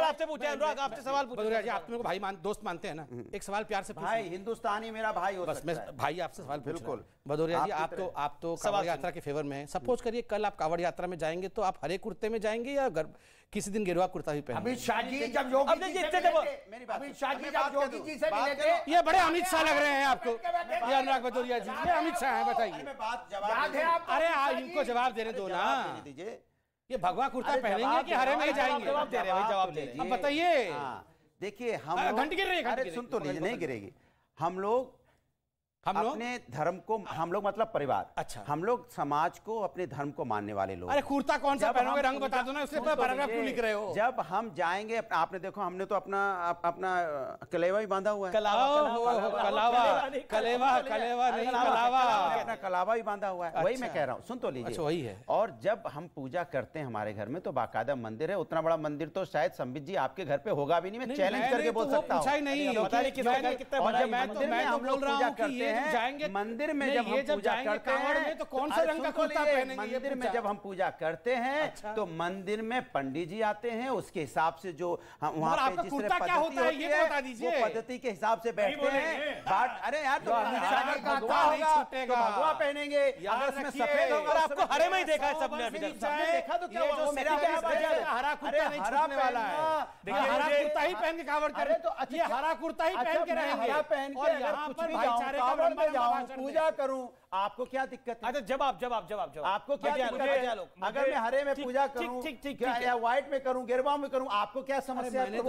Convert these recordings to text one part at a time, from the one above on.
आपसे पूछे, अनुराग आपसे सवाल पूछे। भदौरिया जी, आप मेरे को भाई दोस्त मानते हैं ना, एक सवाल प्यार से भाई हिंदुस्तानी मेरा भाई हो सकता है। भाई आपसे सवाल पूछ रहा हूं। भदौरिया जी, आप तो कांवड़ यात्रा के फेवर में हैं। सपोज करिए कल आप कांवड़ यात्रा में जाएंगे तो आप हरे कुर्ते में जाएंगे या किसी दिन गेरुआ कुर्ता भी पहनेंगे? अमित शाह जी जब योगी जी से मिले थे, ये बड़े अमित शाह लग रहे हैं आपको, ये अनुराग भदौरिया जी, ये अमित शाह है, बताइए। याद है आप? अरे इनको जवाब देने दो ना, ये भगवा कुर्ता पहनेंगे कि हरे में जाएंगे? जवाब दे रहे हैं, जवाब दे रहे हैं। अब बताइए। देखिए हम घंटी गिर रही है, अरे सुन तो लीजिए, नहीं गिरेगी। हम लोग अपने धर्म को, हम लोग मतलब परिवार, अच्छा, हम लोग समाज को, अपने धर्म को मानने वाले लोग। अरे कुर्ता कौन सा पहनोगे, रंग बता दो ना, उससे पैराग्राफ क्यों लिख रहे हो? जब हम जाएंगे, आपने देखो हमने तो अपना कलेवा ही बांधा हुआ है। अपना कलावा ही बांधा हुआ है, वही मैं कह रहा हूँ। सुन तो लीजिए, वही है। और जब हम पूजा करते हैं हमारे घर में तो बाकायदा मंदिर है। उतना बड़ा मंदिर तो शायद संबित जी आपके घर पे होगा भी नहीं, मैं चैलेंज करके बोल सकता हूँ। पूजा करते हैं मंदिर में, जब हम पूजा करते हैं तो कौन सा रंग का कुर्ता पहनेंगे? मंदिर में जब हम पूजा करते हैं तो मंदिर में पंडित जी आते हैं, उसके हिसाब से जो वहाँ पे जिस तरह पद्धति होती है वो पद्धति के हिसाब से बैठते हैं। अरे यार भगवा पहेनेंगे, अगर उसमें सफेद होगा, आपको हरे में ही देखा है सबने, देखा तो क्या हरा कुर्ता नहीं छूटने वाला है। हरा कुर्ता ही पहन के कांवड़ करे तो ये हरा कुर्ता ही पहन के रहेंगे, हरा पहन के अगर कुछ भी कांवड़ में जाऊं, पूजा करूं, आपको क्या दिक्कत है? अच्छा जवाब आपको क्या दिक्कत है? अगर मैं हरे में पूजा करूं या व्हाइट में करूं, गेरुआ में करूं, आपको क्या समस्या है?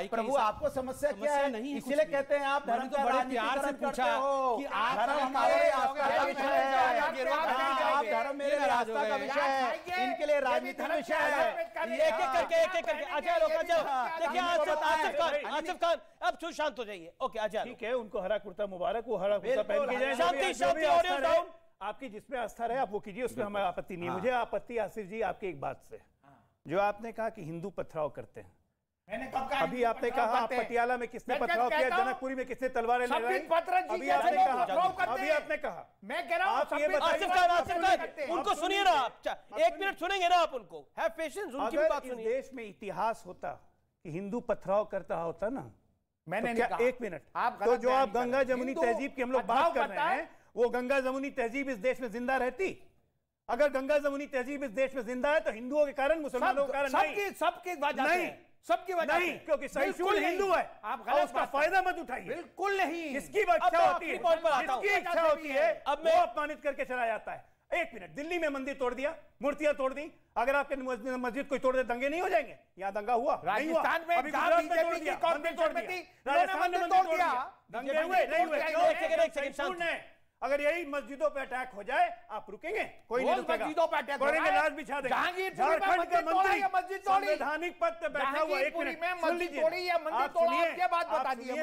प्रभु आपको समस्या क्या है? इसीलिए कहते हैं आप धर्म का बड़े प्यार से पूछा कि धर्म हमारे आस्था का विषय है, आप धर्म मेरे आस्था का विषय है, इनके लिए राजनीति का विषय है। एक एक करके देखिए आसिफ खान अब शांत हो जाइए। ओके अजय, ठीक है, उनको हरा कुर्ता मुबारक, वो हरा कुर्ता पहन के जाए। शांति ऑडियंस डाउन। आपकी जिसमें आस्था रहे आप वो कीजिए, उसमें हमें आपत्ति नहीं है। मुझे आपत्ति आसिफ जी आपकी एक बात से, जो आपने कहा कि हिंदू पथराव करते हैं। मैंने कब कहा? अभी आपने कहा पटियाला में किसने पथराव किया, जनकपुरी में किसने तलवारें लहराई, अभी आपने कहा। मैं कह रहा हूं आसिफ खान उनको सुनिए ना आप, 1 मिनट सुनेंगे ना आप उनको, हैव पेशेंस, उनकी भी बात सुनिए। देश में इतिहास होता कि हिंदू पथराव करता होता ना, मैंने क्या 1 मिनट, तो जो आप गंगा जमुनी तहजीब की हम लोग बात कर रहे हैं, वो गंगा जमुनी तहजीब इस देश में जिंदा रहती? अगर गंगा जमुनी तहजीब इस देश में जिंदा है तो हिंदुओं के कारण, मुसलमानों के कारण नहीं, सबकी वजह नहीं, सबकी वजह नहीं, क्योंकि सहिष्णु हिंदू है, आप उसका फायदा मत उठाइए। बिल्कुल नहीं, किसकी इच्छा होती है, जिसकी इच्छा होती है अब वो अपमानित करके चला जाता है। 1 मिनट, दिल्ली में मंदिर तोड़ दिया, मूर्तियां तोड़ दी, अगर आपके मस्जिद कोई तोड़ दे दंगे नहीं हो जाएंगे? यहाँ दंगा हुआ, राजस्थान में अभी गुजरात में तोड़ दिया, मंदिर तोड़ दिया, राजस्थान में तोड़ दिया, दंगे हुए नहीं हुए? अगर यही मस्जिदों पे अटैक हो जाए आप रुकेंगे? कोई नहीं रुकेगा, मस्जिदों पे अटैक करेंगे, लाश बिछा देंगे। झारखंड के मंत्री संवैधानिक पद पे बैठा हुआ, 1 मिनट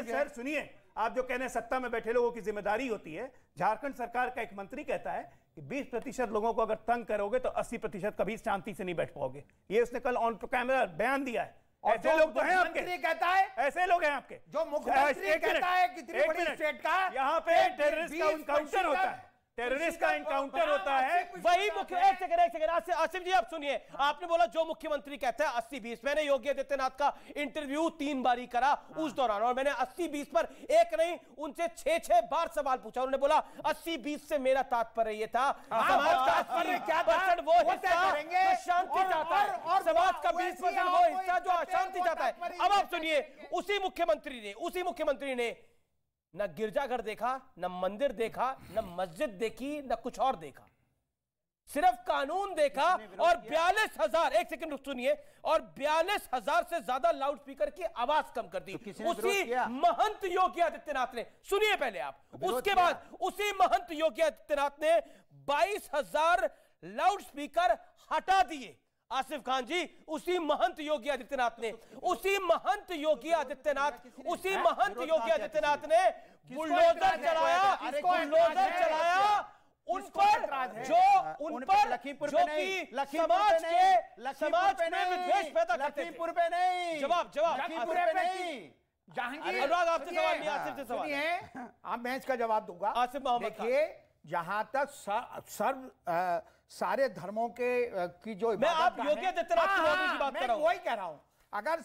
सर सुनिए, आप जो कहने सत्ता में बैठे लोगों की जिम्मेदारी होती है, झारखंड सरकार का एक मंत्री कहता है कि 20% लोगों को अगर तंग करोगे तो 80% कभी शांति से नहीं बैठ पाओगे। ये उसने कल ऑन कैमरा बयान दिया है। ऐसे लोग तो हैं आपके, कहता है ऐसे लोग हैं आपके, जो मुख्यमंत्री कहता है कितनी बड़ी स्टेट का, यहाँ पे टेररिस्ट का इनकाउंटर होता है, टेररिस्ट का इनकाउंटर होता है, वही मुख्य। एक सेकंड आसिफ जी आप सुनिए, आपने बोला जो मुख्यमंत्री कहता है 80-20, मैंने योगी आदित्यनाथ का इंटरव्यू 3 बारी करा उस दौरान, और मैंने 80-20 पर एक नहीं उनसे 6 बार सवाल पूछा। उन्होंने बोला 80-20 से मेरा तात्पर्य ये था समाज का 80% वो हिस्सा जो शांति चाहता है, समाज का 20% वो हिस्सा जो अशांति चाहता है। अब आप सुनिए, उसी मुख्यमंत्री ने न गिरजाघर देखा, न मंदिर देखा, न मस्जिद देखी, न कुछ और देखा, सिर्फ कानून देखा, और 42,000, 1 सेकंड सुनिए, और 42,000 से ज्यादा लाउड स्पीकर की आवाज कम कर दी उसी महंत योगी आदित्यनाथ ने। सुनिए पहले आप, उसके बाद उसी महंत योगी आदित्यनाथ ने 22,000 लाउड स्पीकर हटा दिए। आसिफ खान जी, उसी महंत योगी आदित्यनाथ ने बुलडोजर चलाया उन पर समाज में विद्वेष पैदा करते थे। लखीमपुर पे नहीं, जवाब लखीमपुर पे नहीं, जहांगीर अनुराग आपसे सवाल नहीं, आसिफ से सवाल है। आप मैं इसका जवाब दूंगा। आसिफ मोहम्मद, देखिए, जहां तक सारे धर्मों के की जो मैं आप योगी आदित्यनाथ की बात कर रहा हूं, वही कह रहा हूं, अगर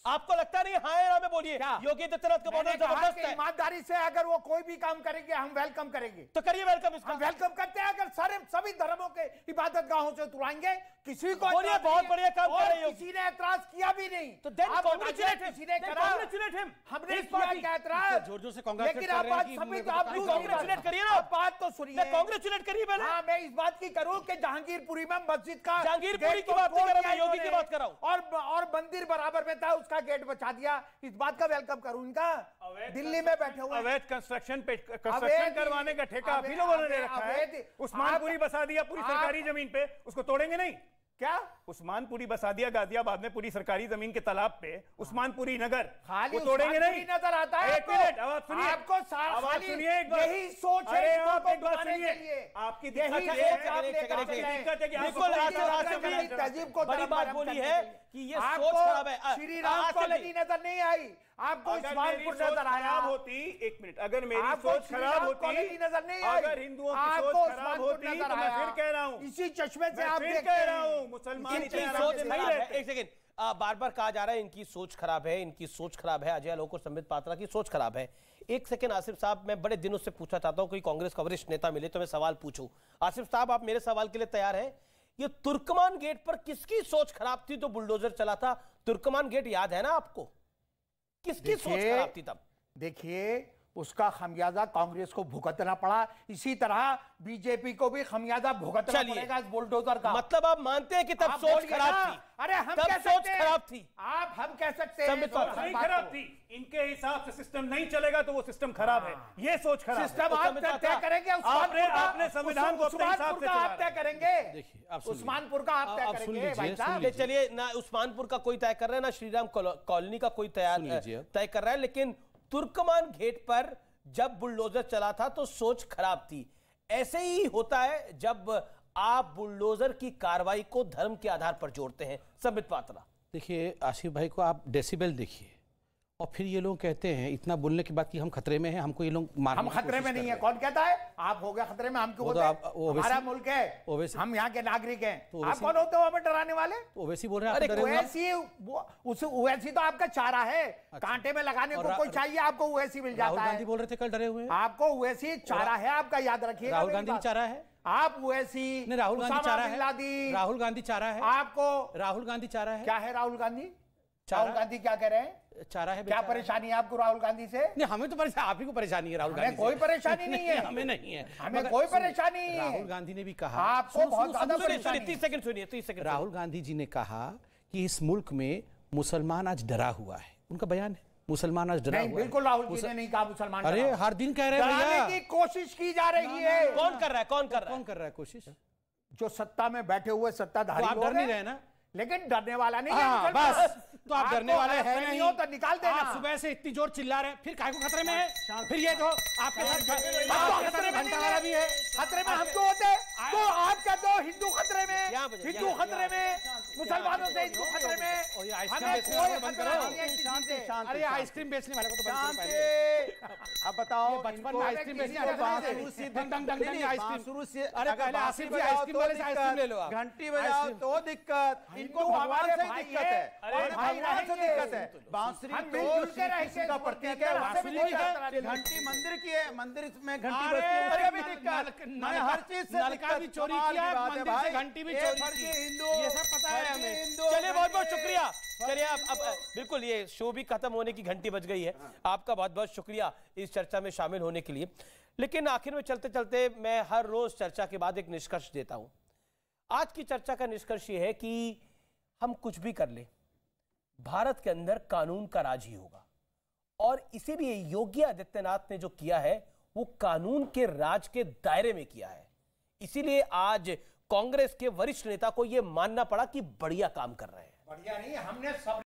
आपको लगता नहीं? हाँ या ना में बोलिए। योगी आदित्यनाथ का मॉडल जबरदस्त है। ईमानदारी से अगर वो कोई भी काम करेंगे हम वेलकम करेंगे। तो करिए वेलकम इसका। हम वेलकम करते हैं अगर सारे सभी धर्मों के इबादत गाहों से उतराएंगे, किसी को बोलिए बहुत बढ़िया काम कर रहे हो। किसी ने ऐतराज किया भी नहीं। तो किसी ने करा, हमने किया ऐतराज, जोर जोर से कांग्रेस लेकिन आप बात सभी आप कांग्रेचुलेट करिए ना। बात तो सुनिए, कांग्रेचुलेट करिए पहले। हाँ, मैं इस बात की करूं कि जहांगीरपुरी में मस्जिद का जहांगीरपुरी की बात नहीं कर रहा, योगी की बात कर रहा हूं। और मंदिर बराबर में था, उसका गेट बचा दिया। इस बात का वेलकम करूं इनका। दिल्ली में बैठे हुए अवैध कंस्ट्रक्शन करवाने का ठेका आप ही लोगों ने ले रखा है। उस्मानपुरी बसा दिया पूरी सरकारी जमीन पे, उसको तोड़ेंगे नहीं क्या? उस्मानपुरी बसा दिया गाजियाबाद में पूरी सरकारी जमीन के तालाब पे, उस्मानपुरी नगर, खाली वो तोड़ेंगे नहीं। नजर आता है एक मिनट आवाज सुनिए, आपको आवाज सुनिए एक बार। यही सोच है। अरे आप एक बात सुनिए, आपकी यही सोच आपने दिक्कत है कि बिल्कुल तहजीब को बड़ी बात बोली है कि ये सोच खराब है। श्री राम कॉलोनी नजर नहीं आई आपको, उस्मानपुर नजर आया होती। एक मिनट, अगर मेरी सोच खराब होती, नजर नहीं आई, अगर हिंदुओं की सोच खराब होती तो मैं फिर कह रहा हूँ, इसी चश्मे से आप फिर कह रहा हूँ मुसलमान सोच नहीं रहते। एक सेकंड, बार बार कहा जा रहा है इनकी सोच खराब है, इनकी सोच खराब है। अजय आलोक और संबित पात्रा की सोच खराब है। एक सेकंड आसिफ साहब, मैं बड़े दिनों से पूछना चाहता हूं, कोई कांग्रेस का वरिष्ठ नेता मिले तो मैं सवाल पूछूं। आसिफ साहब, आप मेरे सवाल के लिए तैयार हैं? ये तुर्कमान गेट पर किसकी सोच खराब थी तो बुलडोजर चला था? तुर्कमान गेट याद है ना आपको? किसकी सोच खराब थी तब? देखिए, उसका खमियाजा कांग्रेस को भुगतना पड़ा, इसी तरह बीजेपी को भी खमियाजा भुगतना पड़ेगा इस बुलडोजर का। मतलब आप मानते हैं कि तब सोच खराब थी? अरे हम तब सोच खराब थी। हम कह सकते हैं नहीं खराब थी, इनके हिसाब से सिस्टम नहीं चलेगा तो वो सिस्टम खराब है, ये सोच खराब। सिस्टम आप तय करेंगे, आपने संविधान को अपने हिसाब से आप तय करेंगे। देखिए, उस्मानपुर का आप तय करेंगे भाई साहब। चलिए ना, उस्मानपुर का कोई तय कर रहा है ना श्रीराम कॉलोनी का कोई तय कर रहा है, लेकिन तुर्कमान गेट पर जब बुलडोजर चला था तो सोच खराब थी। ऐसे ही होता है जब आप बुलडोजर की कार्रवाई को धर्म के आधार पर जोड़ते हैं। संबित पात्रा, देखिए आसिफ भाई को आप डेसिबल देखिए, और फिर ये लोग कहते हैं इतना बोलने के बाद कि हम खतरे में हैं, हमको ये लोग मारने हम खतरे में नहीं है। कौन कहता है आप हो गए खतरे में? हम क्यों होते हैं? हमारा मुल्क है, हम यहाँ के नागरिक हैं। आप कौन होते हो हमें डराने वाले? ओवैसी बोल रहे हैं। ओवैसी तो आपका चारा है, कांटे में लगाने को कोई चाहिए आपको ओवैसी मिल जाता है। राहुल गांधी बोल रहे थे कल डरे हुए हैं। आपको ओवैसी चारा है आपका, याद रखिए। राहुल गांधी चारा है आप ओवैसी नहीं, राहुल गांधी चारा है। राहुल गांधी चारा है आपको। राहुल गांधी चारा है। क्या है राहुल गांधी? राहुल गांधी क्या कह रहे हैं? चारा है। क्या परेशानी है आपको राहुल गांधी से? नहीं, हमें तो परेशानी, आप ही को परेशानी है राहुल गांधी से। कोई परेशानी नहीं है, हमें नहीं है, हमें कोई परेशानी नहीं है। राहुल गांधी ने भी कहा, आपको बहुत ज्यादा परेशानी। 30 सेकंड सुनिए, 30 सेकंड। राहुल गांधी जी ने कहा कि इस मुल्क में मुसलमान आज डरा हुआ है, उनका बयान है, मुसलमान आज डरा हुआ है। बिल्कुल राहुल जी ने नहीं कहा मुसलमान। अरे हर दिन कह रहे हैं भैया, की कोशिश की जा रही है। कौन कर रहा है? कौन कर रहा है कोशिश? जो सत्ता में बैठे हुए सत्ताधारी। आप डर नहीं रहे ना? लेकिन डरने वाला नहीं है बस। तो आप डरने वाले हैं नहीं हो तो निकाल देना। आप सुबह से इतनी जोर चिल्ला रहे हैं, फिर काहे को खतरे में है? फिर ये जो आपके साथ खतरे में वाला भी है, खतरे में हम क्यों होते? तो आपका तो हिंदू खतरे में, हिंदू खतरे में, मुसलमानों से हिंदू खतरे में। अरे आइसक्रीम बेचने वाले को तो अब बताओ, बचपन में आइसक्रीम बेचने आइसक्रीम ले लो, घंटी बजाओ तो दिक्कत, इनको भगवान से दिक्कत है। भगवान से दिक्कत है। बांसुरी का प्रतीक है, घंटी मंदिर की है, मंदिर में घंटी बजती है, उससे भी दिक्कत। हर चीज से नलका भी चोरी किया, मंदिर से घंटी भी चोरी की, ये सब पता है हमें। चलिए बहुत बहुत शुक्रिया। चलिए अब बिल्कुल ये शो भी खत्म होने की घंटी बज गई है। आपका बहुत बहुत शुक्रिया इस चर्चा में शामिल होने के लिए। लेकिन आखिर में चलते चलते मैं हर रोज चर्चा के बाद एक निष्कर्ष देता हूं। आज की चर्चा का निष्कर्ष ये है कि हम कुछ भी कर ले, भारत के अंदर कानून का राज ही होगा, और इसीलिए योगी आदित्यनाथ ने जो किया है वो कानून के राज के दायरे में किया है। इसीलिए आज कांग्रेस के वरिष्ठ नेता को यह मानना पड़ा कि बढ़िया काम कर रहे हैं। बढ़िया नहीं, हमने सब